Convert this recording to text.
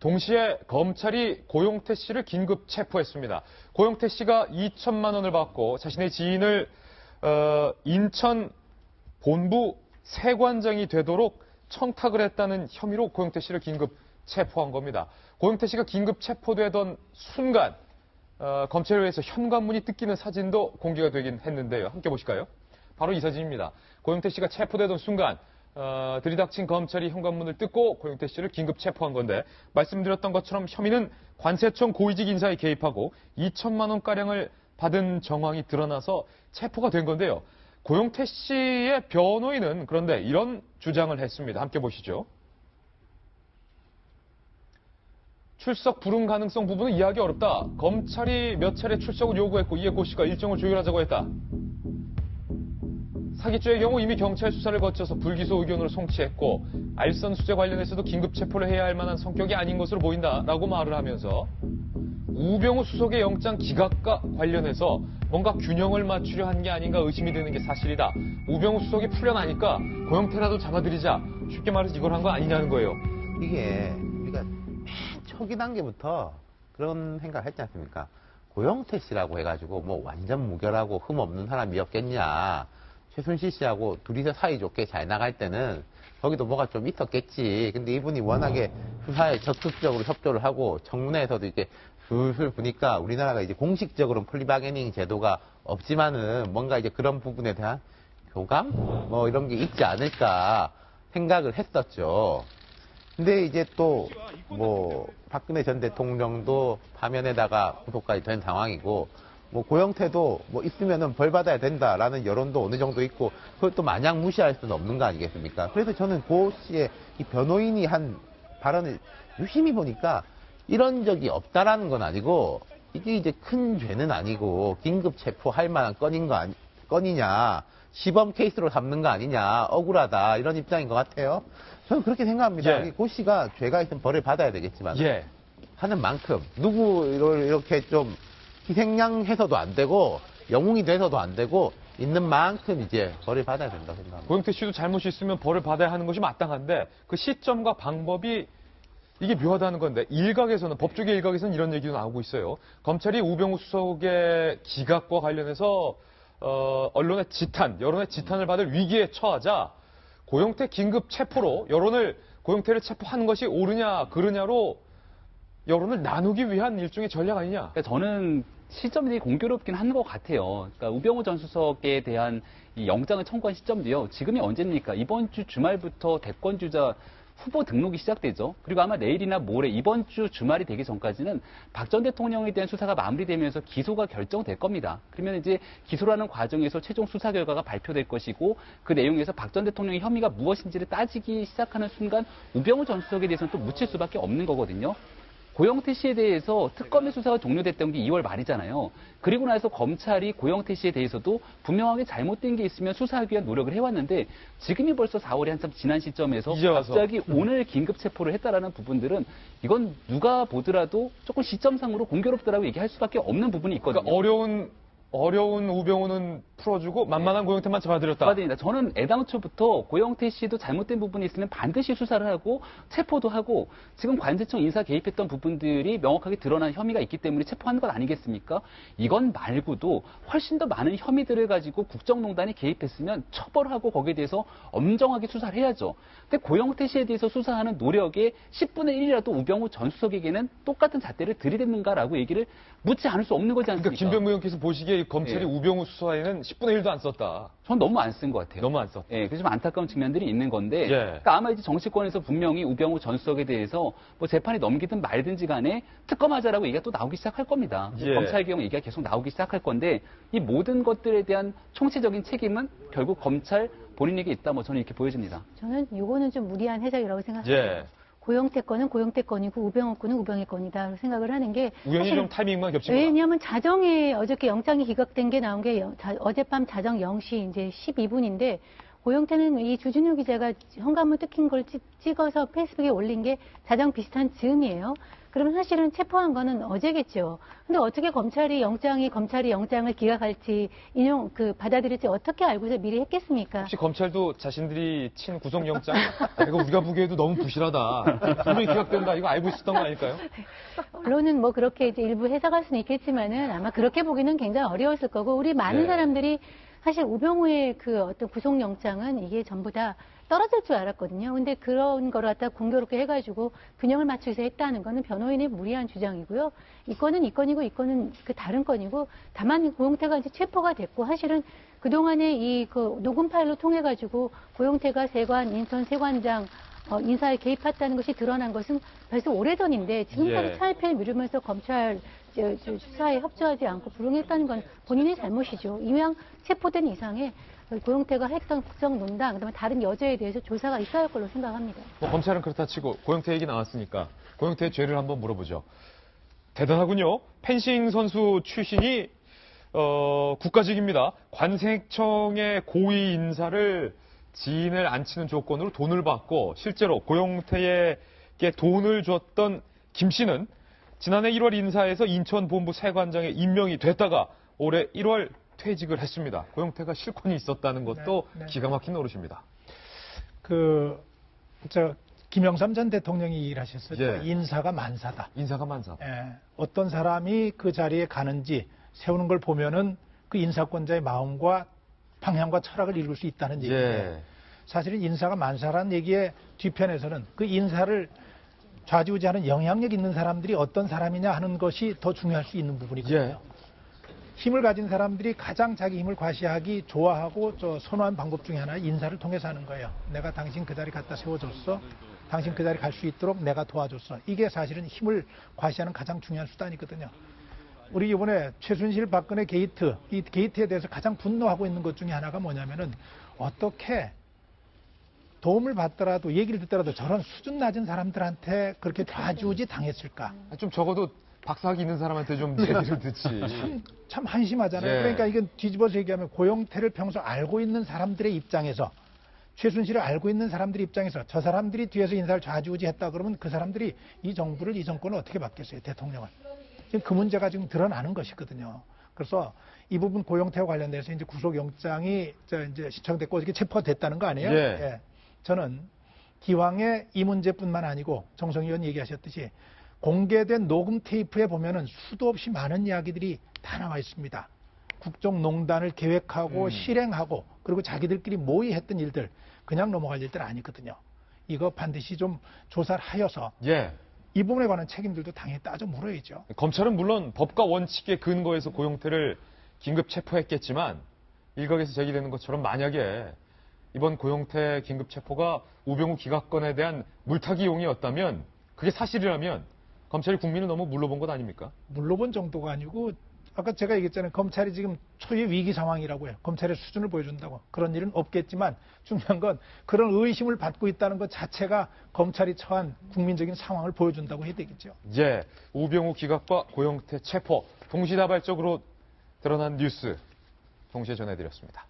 동시에 검찰이 고용태 씨를 긴급 체포했습니다. 고용태 씨가 2천만 원을 받고 자신의 지인을 인천 본부 세관장이 되도록 청탁을 했다는 혐의로 고용태 씨를 긴급 체포한 겁니다. 고용태 씨가 긴급 체포되던 순간 검찰에 의해서 현관문이 뜯기는 사진도 공개가 되긴 했는데요. 함께 보실까요? 바로 이 사진입니다. 고용태 씨가 체포되던 순간 들이닥친 검찰이 현관문을 뜯고 고용태 씨를 긴급 체포한 건데, 말씀드렸던 것처럼 혐의는 관세청 고위직 인사에 개입하고 2천만 원가량을 받은 정황이 드러나서 체포가 된 건데요. 고용태 씨의 변호인은 그런데 이런 주장을 했습니다. 함께 보시죠. 출석 불응 가능성 부분은 이해하기 어렵다. 검찰이 몇 차례 출석을 요구했고 이에 고 씨가 일정을 조율하자고 했다. 사기죄의 경우 이미 경찰 수사를 거쳐서 불기소 의견으로 송치했고 알선 수재 관련해서도 긴급 체포를 해야 할 만한 성격이 아닌 것으로 보인다라고 말을 하면서 우병우 수석의 영장 기각과 관련해서 뭔가 균형을 맞추려 한 게 아닌가 의심이 드는 게 사실이다. 우병우 수석이 풀려나니까 고용태라도 잡아들이자. 쉽게 말해서 이걸 한 거 아니냐는 거예요. 이게 우리가 맨 초기 단계부터 그런 생각을 했지 않습니까? 고용태 씨라고 해가지고 뭐 완전 무결하고 흠 없는 사람이었겠냐. 최순실 씨하고 둘이서 사이좋게 잘 나갈 때는 거기도 뭐가 좀 있었겠지. 근데 이분이 워낙에 수사에 적극적으로 협조를 하고 청문회에서도 이렇게 술술 보니까 우리나라가 이제 공식적으로는 플리바게닝 제도가 없지만은 뭔가 이제 그런 부분에 대한 교감? 뭐 이런 게 있지 않을까 생각을 했었죠. 근데 이제 또 뭐 박근혜 전 대통령도 파면에다가 구속까지 된 상황이고 뭐 고영태도 뭐 있으면은 벌 받아야 된다라는 여론도 어느 정도 있고 그걸 또 마냥 무시할 수는 없는 거 아니겠습니까? 그래서 저는 고 씨의 이 변호인이 한 발언을 유심히 보니까 이런 적이 없다라는 건 아니고 이게 이제 큰 죄는 아니고 긴급 체포할 만한 건이냐 시범 케이스로 삼는 거 아니냐 억울하다 이런 입장인 것 같아요. 저는 그렇게 생각합니다. 예. 고 씨가 죄가 있으면 벌을 받아야 되겠지만 예. 하는 만큼 누구를 이렇게 좀 희생양해서도 안 되고 영웅이 돼서도 안 되고 있는 만큼 이제 벌을 받아야 된다고 생각합니다. 고용태 씨도 잘못이 있으면 벌을 받아야 하는 것이 마땅한데 그 시점과 방법이 이게 묘하다는 건데 일각에서는 법조계 일각에서는 이런 얘기도 나오고 있어요. 검찰이 우병우 수석의 기각과 관련해서 언론의 지탄, 여론의 지탄을 받을 위기에 처하자 고용태 긴급 체포로 고용태를 체포하는 것이 옳으냐 그르냐로 여론을 나누기 위한 일종의 전략 아니냐? 그러니까 저는 시점이 되게 공교롭긴 한 것 같아요. 그러니까 우병우 전 수석에 대한 이 영장을 청구한 시점도요. 지금이 언제입니까? 이번 주 주말부터 대권주자 후보 등록이 시작되죠. 그리고 아마 내일이나 모레 이번 주 주말이 되기 전까지는 박 전 대통령에 대한 수사가 마무리되면서 기소가 결정될 겁니다. 그러면 이제 기소라는 과정에서 최종 수사 결과가 발표될 것이고 그 내용에서 박 전 대통령의 혐의가 무엇인지를 따지기 시작하는 순간 우병우 전 수석에 대해서는 또 묻힐 수밖에 없는 거거든요. 고영태 씨에 대해서 특검의 수사가 종료됐던 게 2월 말이잖아요. 그리고 나서 검찰이 고영태 씨에 대해서도 분명하게 잘못된 게 있으면 수사하기 위한 노력을 해왔는데 지금이 벌써 4월이 한참 지난 시점에서 갑자기 오늘 긴급 체포를 했다라는 부분들은 이건 누가 보더라도 조금 시점상으로 공교롭더라고 얘기할 수밖에 없는 부분이 있거든요. 그러니까 어려운 우병우는 풀어주고 만만한 고용태만 잡아들였다. 맞습니다. 저는 애당초부터 고영태 씨도 잘못된 부분이 있으면 반드시 수사를 하고 체포도 하고 지금 관세청 인사 개입했던 부분들이 명확하게 드러난 혐의가 있기 때문에 체포하는 것 아니겠습니까? 이건 말고도 훨씬 더 많은 혐의들을 가지고 국정농단이 개입했으면 처벌하고 거기에 대해서 엄정하게 수사를 해야죠. 근데 고영태 씨에 대해서 수사하는 노력의 10분의 1이라도 우병우 전 수석에게는 똑같은 잣대를 들이댔는가라고 얘기를 묻지 않을 수 없는 거지 않습니까? 그러니까 김병무 의원께서 보시기에 검찰이 예. 우병우 수사에는 10분의 1도 안 썼다. 전 너무 안 쓴 것 같아요. 너무 안 썼다. 예, 그래서 좀 안타까운 측면들이 있는 건데, 예. 그러니까 아마 이제 정치권에서 분명히 우병우 전 수석에 대해서 뭐 재판이 넘기든 말든지 간에 특검하자라고 얘기가 또 나오기 시작할 겁니다. 예. 검찰 개혁 얘기가 계속 나오기 시작할 건데, 이 모든 것들에 대한 총체적인 책임은 결국 검찰 본인에게 있다. 뭐 저는 이렇게 보여집니다. 저는 이거는 좀 무리한 해석이라고 생각합니다. 예. 고영태 건은 고영태 건이고 우병우 건은 우병우 건이다 생각을 하는 게 우연히 좀 타이밍만 겹친 거다. 왜냐하면 자정에 어저께 영장이 기각된 게 나온 게 어젯밤 자정 0시 이제 12분인데 고영태는 이 주진우 기자가 현관문 뜯긴 걸 찍어서 페이스북에 올린 게 가장 비슷한 즈음이에요. 그러면 사실은 체포한 거는 어제겠죠. 근데 어떻게 검찰이 영장을 기각할지 받아들일지 어떻게 알고서 미리 했겠습니까? 혹시 검찰도 자신들이 친 구속영장 이거 우리가 보기에도 너무 부실하다. 분명히 기각된다. 이거 알고 있었던 거 아닐까요? 언론은 뭐 그렇게 이제 일부 해석할 수는 있겠지만은 아마 그렇게 보기는 굉장히 어려웠을 거고 우리 많은 네. 사람들이 사실 우병우의 그 어떤 구속영장은 이게 전부 다 떨어질 줄 알았거든요. 근데 그런 거를 갖다 공교롭게 해가지고 균형을 맞추기 위해서 했다는 거는 변호인의 무리한 주장이고요. 이 건은 이 건이고 이 건은 그 다른 건이고 다만 고영태가 이제 체포가 됐고 사실은 그동안에 이 그 녹음 파일로 통해가지고 고영태가 인천 세관장 인사에 개입했다는 것이 드러난 것은 벌써 오래전인데 지금까지 예. 차일피일 미루면서 검찰 수사에 협조하지 않고 불응했다는 건 본인의 잘못이죠. 이왕 체포된 이상에 고영태가 했던 국정농단, 그다음에 다른 여죄에 대해서 조사가 있어야 할 걸로 생각합니다. 검찰은 그렇다 치고 고영태 얘기 나왔으니까 고영태의 죄를 한번 물어보죠. 대단하군요. 펜싱 선수 출신이 국가직입니다. 관세청의 고위 인사를 지인을 앉히는 조건으로 돈을 받고 실제로 고영태에게 돈을 줬던 김 씨는 지난해 1월 인사에서 인천본부 세관장에 임명이 됐다가 올해 1월 퇴직을 했습니다. 고영태가 실권이 있었다는 것도 네. 기가 막힌 노릇입니다. 김영삼 전 대통령이 일하셨었죠. 예. 인사가 만사다. 인사가 만사. 예, 어떤 사람이 그 자리에 가는지 세우는 걸 보면은 그 인사권자의 마음과 방향과 철학을 읽을 수 있다는 얘기예요. 예. 사실은 인사가 만사라는 얘기의 뒤편에서는 그 인사를 좌지우지하는 영향력 있는 사람들이 어떤 사람이냐 하는 것이 더 중요할 수 있는 부분이거든요. 예. 힘을 가진 사람들이 가장 자기 힘을 과시하기 좋아하고 선호한 방법 중에 하나 인사를 통해서 하는 거예요. 내가 당신 그 자리 갖다 세워줬어. 당신 그 자리 갈 수 있도록 내가 도와줬어. 이게 사실은 힘을 과시하는 가장 중요한 수단이거든요. 우리 이번에 최순실 박근혜 게이트, 이 게이트에 대해서 가장 분노하고 있는 것 중에 하나가 뭐냐면은 어떻게 도움을 받더라도 얘기를 듣더라도 저런 수준 낮은 사람들한테 그렇게 좌지우지 당했을까? 좀 적어도 박사학위 있는 사람한테 좀 얘기를 듣지. 참 한심하잖아요. 예. 그러니까 이건 뒤집어서 얘기하면 고영태를 평소 알고 있는 사람들의 입장에서 최순실을 알고 있는 사람들의 입장에서 저 사람들이 뒤에서 인사를 좌지우지했다 그러면 그 사람들이 이 정부를 이 정권을 어떻게 받겠어요? 대통령을. 지금 그 문제가 지금 드러나는 것이거든요. 그래서 이 부분 고영태와 관련돼서 이제 구속영장이 이제 신청됐고 이렇게 체포가 됐다는 거 아니에요? 예. 저는 기왕에 이 문제뿐만 아니고 정성희 의원 얘기하셨듯이 공개된 녹음 테이프에 보면은 수도 없이 많은 이야기들이 다 나와 있습니다. 국정농단을 계획하고 실행하고 그리고 자기들끼리 모의했던 일들 그냥 넘어갈 일들 아니거든요. 이거 반드시 좀 조사를 하여서 예. 이 부분에 관한 책임들도 당연히 따져 물어야죠. 검찰은 물론 법과 원칙에 근거해서 고영태를 긴급 체포했겠지만 일각에서 제기되는 것처럼 만약에 이번 고영태 긴급 체포가 우병우 기각건에 대한 물타기용이었다면 그게 사실이라면 검찰이 국민을 너무 물러본 것 아닙니까? 물러본 정도가 아니고 아까 제가 얘기했잖아요. 검찰이 지금 초유의 위기 상황이라고 해요. 검찰의 수준을 보여준다고. 그런 일은 없겠지만 중요한 건 그런 의심을 받고 있다는 것 자체가 검찰이 처한 국민적인 상황을 보여준다고 해야 되겠죠. 예. 우병우 기각과 고영태 체포 동시다발적으로 드러난 뉴스 동시에 전해드렸습니다.